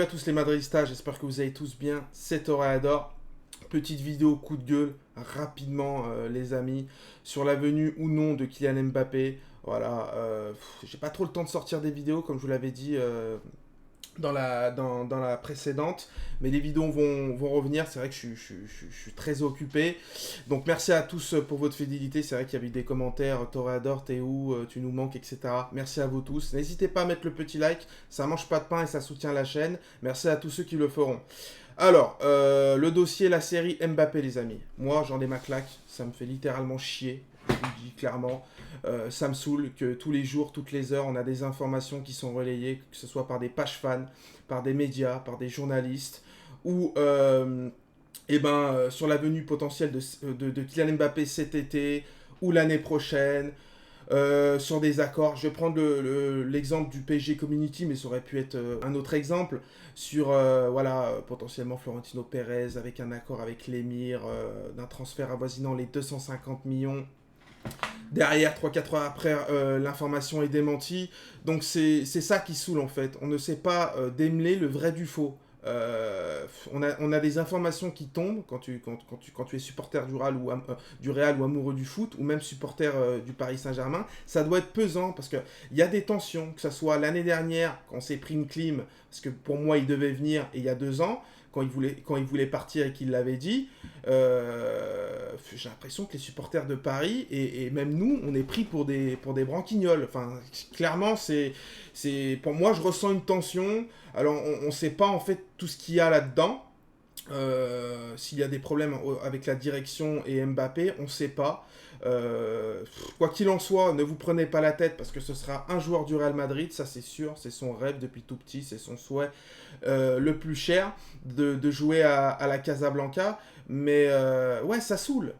à tous les Madridistas, j'espère que vous allez tous bien, c'est Toréador. Petite vidéo coup de gueule, rapidement les amis, sur la venue ou non de Kylian Mbappé. Voilà, j'ai pas trop le temps de sortir des vidéos comme je vous l'avais dit dans la précédente, mais les vidéos vont revenir. C'est vrai que je suis très occupé, donc merci à tous pour votre fidélité. C'est vrai qu'il y avait des commentaires, Toréador, t'es où, tu nous manques, etc. Merci à vous tous, n'hésitez pas à mettre le petit like, ça mange pas de pain et ça soutient la chaîne. Merci à tous ceux qui le feront. Alors, le dossier, la série Mbappé, les amis. Moi, j'en ai ma claque. Ça me fait littéralement chier. Je vous le dis clairement. Ça me saoule que tous les jours, toutes les heures, on a des informations qui sont relayées, que ce soit par des pages fans, par des médias, par des journalistes, ou sur la venue potentielle de Kylian Mbappé cet été ou l'année prochaine. Sur des accords. Je vais prendre l'exemple du PSG Community, mais ça aurait pu être un autre exemple sur potentiellement Florentino Pérez avec un accord avec l'émir d'un transfert avoisinant les 250 millions. Derrière, 3-4 heures après, l'information est démentie. Donc c'est ça qui saoule en fait. On ne sait pas démêler le vrai du faux. On a des informations qui tombent quand tu es supporter du Real ou amoureux du foot, ou même supporter du Paris Saint-Germain. Ça doit être pesant parce qu'il y a des tensions, que ce soit l'année dernière, quand on s'est pris une clim, parce que pour moi il devait venir, et il y a 2 ans, quand il voulait partir et qu'il l'avait dit, j'ai l'impression que les supporters de Paris, et même nous, on est pris pour des branquignoles. Enfin, clairement, pour moi, je ressens une tension. Alors, on ne sait pas en fait tout ce qu'il y a là-dedans. S'il y a des problèmes avec la direction et Mbappé, on ne sait pas. Quoi qu'il en soit, ne vous prenez pas la tête parce que ce sera un joueur du Real Madrid, ça c'est sûr, c'est son rêve depuis tout petit, c'est son souhait le plus cher de jouer à la Casablanca. Mais ouais, ça saoule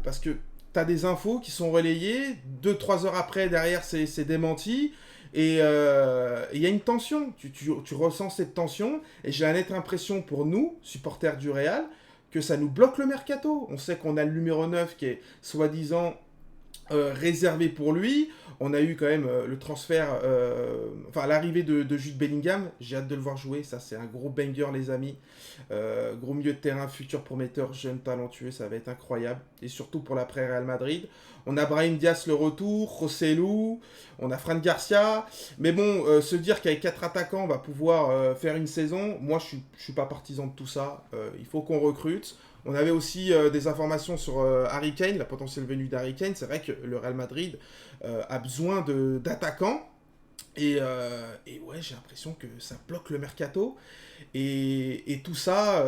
parce que t'as des infos qui sont relayées, 2-3 heures après, derrière c'est démenti. Et il y a une tension, tu ressens cette tension, et j'ai la nette impression pour nous, supporters du Real, que ça nous bloque le mercato. On sait qu'on a le numéro 9 qui est soi-disant réservé pour lui. On a eu quand même le transfert, l'arrivée de Jude Bellingham. J'ai hâte de le voir jouer, ça c'est un gros banger les amis. Gros milieu de terrain, futur prometteur, jeune talentueux, ça va être incroyable. Et surtout pour l'après-Real Madrid. On a Brahim Diaz le retour, Rossellou, on a Fran Garcia. Mais bon, se dire qu'avec 4 attaquants, on va pouvoir faire une saison, moi je suis pas partisan de tout ça. Il faut qu'on recrute. On avait aussi des informations sur Harry Kane, la potentielle venue d'Harry Kane. C'est vrai que le Real Madrid a besoin d'attaquants. Et ouais, j'ai l'impression que ça bloque le mercato. Et tout ça,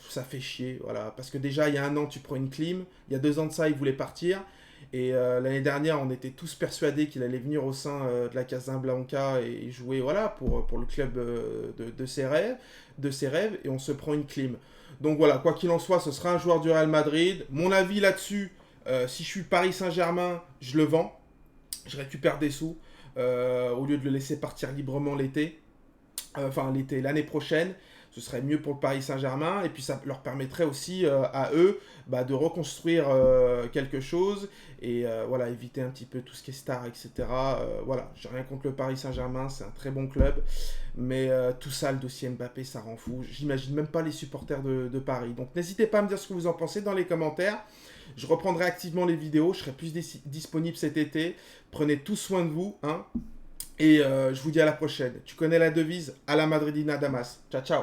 ça fait chier. Voilà. Parce que déjà, il y a 1 an, tu prends une clim. Il y a 2 ans de ça, il voulait partir. Et l'année dernière, on était tous persuadés qu'il allait venir au sein de la Casablanca et jouer pour le club de ses rêves. Et on se prend une clim. Donc voilà, quoi qu'il en soit, ce sera un joueur du Real Madrid. Mon avis là-dessus, si je suis Paris Saint-Germain, je le vends. Je récupère des sous au lieu de le laisser partir librement l'année prochaine. Ce serait mieux pour le Paris Saint-Germain, et puis ça leur permettrait aussi à eux de reconstruire quelque chose, et éviter un petit peu tout ce qui est star, etc. J'ai rien contre le Paris Saint-Germain, c'est un très bon club, mais tout ça, le dossier Mbappé, ça rend fou. J'imagine même pas les supporters de Paris. Donc n'hésitez pas à me dire ce que vous en pensez dans les commentaires. Je reprendrai activement les vidéos, je serai plus disponible cet été. Prenez tout soin de vous, hein. Et je vous dis à la prochaine. Tu connais la devise, à la Madridina Damas. Ciao, ciao.